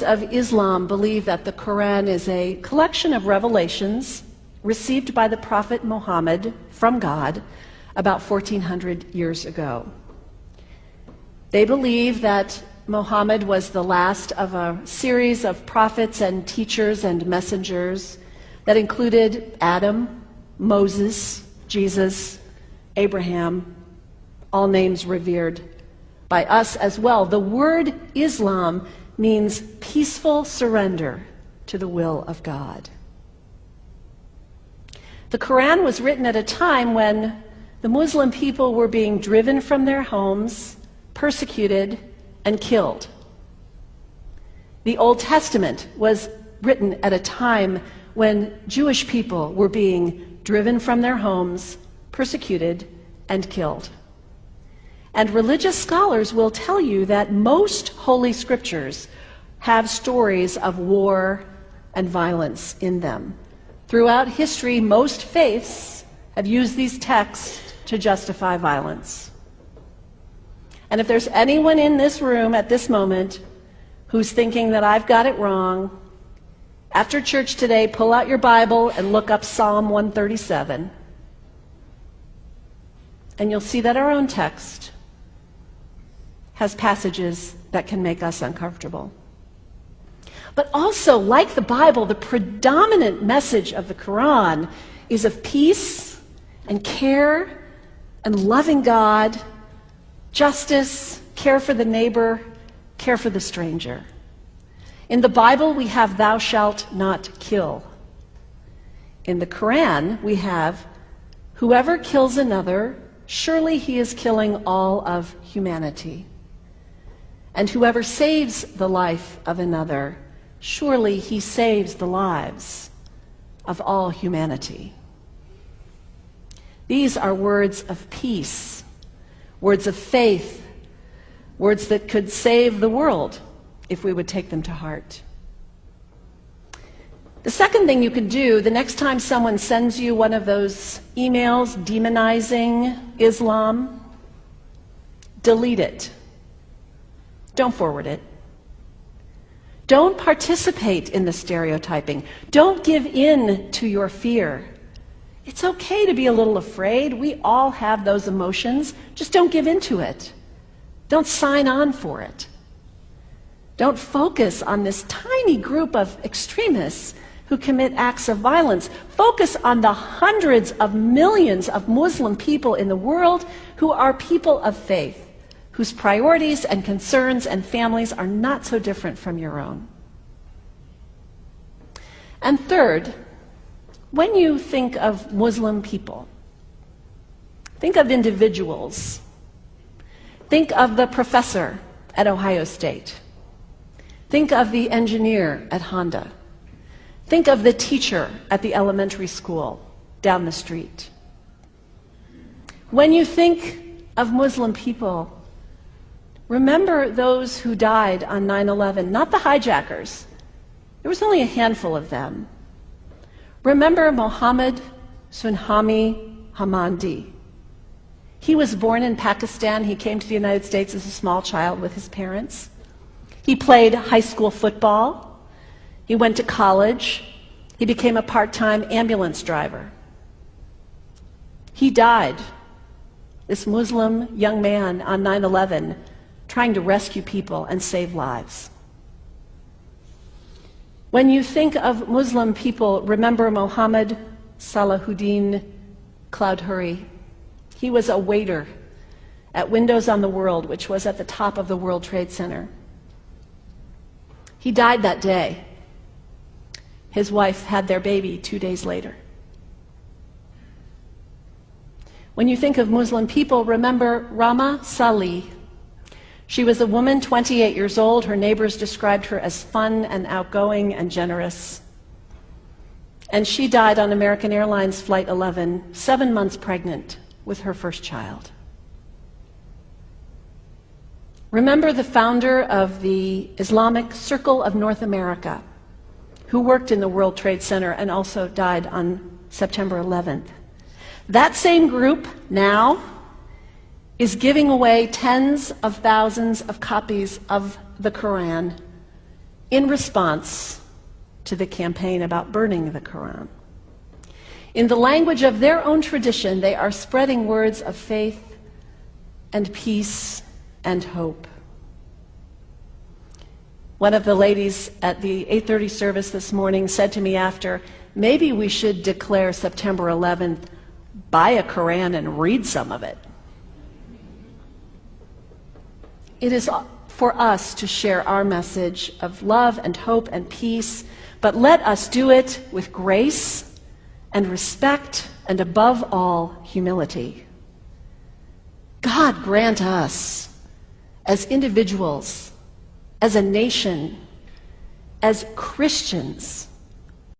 of Islam believe that the Quran is a collection of revelations received by the Prophet Muhammad from God about 1400 years ago. They believe that Muhammad was the last of a series of prophets and teachers and messengers that included Adam, Moses, Jesus, Abraham, all names revered by us as well. The word Islam means peaceful surrender to the will of God. The Quran was written at a time when the Muslim people were being driven from their homes, persecuted, and killed. The Old Testament was written at a time when Jewish people were being driven from their homes, persecuted, and killed. And religious scholars will tell you that most holy scriptures have stories of war and violence in them. Throughout history, most faiths have used these texts to justify violence. And if there's anyone in this room at this moment who's thinking that I've got it wrong, after church today, pull out your Bible and look up Psalm 137. And you'll see that our own text has passages that can make us uncomfortable. But also, like the Bible, the predominant message of the Quran is of peace and care and loving God, justice, care for the neighbor, care for the stranger. In the Bible, we have thou shalt not kill. In the Quran, we have whoever kills another, surely he is killing all of humanity. And whoever saves the life of another, surely he saves the lives of all humanity. These are words of peace, words of faith, words that could save the world if we would take them to heart. The second thing you can do the next time someone sends you one of those emails demonizing Islam, delete it. Don't forward it. Don't participate in the stereotyping. Don't give in to your fear. It's okay to be a little afraid. We all have those emotions. Just don't give in to it. Don't sign on for it. Don't focus on this tiny group of extremists who commit acts of violence. Focus on the hundreds of millions of Muslim people in the world who are people of faith, whose priorities and concerns and families are not so different from your own. And third, when you think of Muslim people, think of individuals. Think of the professor at Ohio State. Think of the engineer at Honda. Think of the teacher at the elementary school down the street. When you think of Muslim people, remember those who died on 9/11, not the hijackers. There was only a handful of them. Remember Mohammed Sunhami Hamandi. He was born in Pakistan. He came to the United States as a small child with his parents. He played high school football. He went to college. He became a part-time ambulance driver. He died, this Muslim young man, on 9/11, trying to rescue people and save lives. When you think of Muslim people, remember Mohammed Salahuddin Cloudhurry. He was a waiter at Windows on the World, which was at the top of the World Trade Center. He died that day. His wife had their baby 2 days later. When you think of Muslim people, remember Rama Salih. She was a woman, 28 years old. Her neighbors described her as fun and outgoing and generous. And she died on American Airlines Flight 11, 7 months pregnant with her first child. Remember the founder of the Islamic Circle of North America, who worked in the World Trade Center and also died on September 11th. That same group now is giving away tens of thousands of copies of the Quran in response to the campaign about burning the Quran. In the language of their own tradition, they are spreading words of faith and peace and hope. One of the ladies at the 8:30 service this morning said to me after, maybe we should declare September 11th, buy a Quran and read some of it. It is for us to share our message of love and hope and peace, but let us do it with grace and respect and above all, humility. God grant us, as individuals, as a nation, as Christians,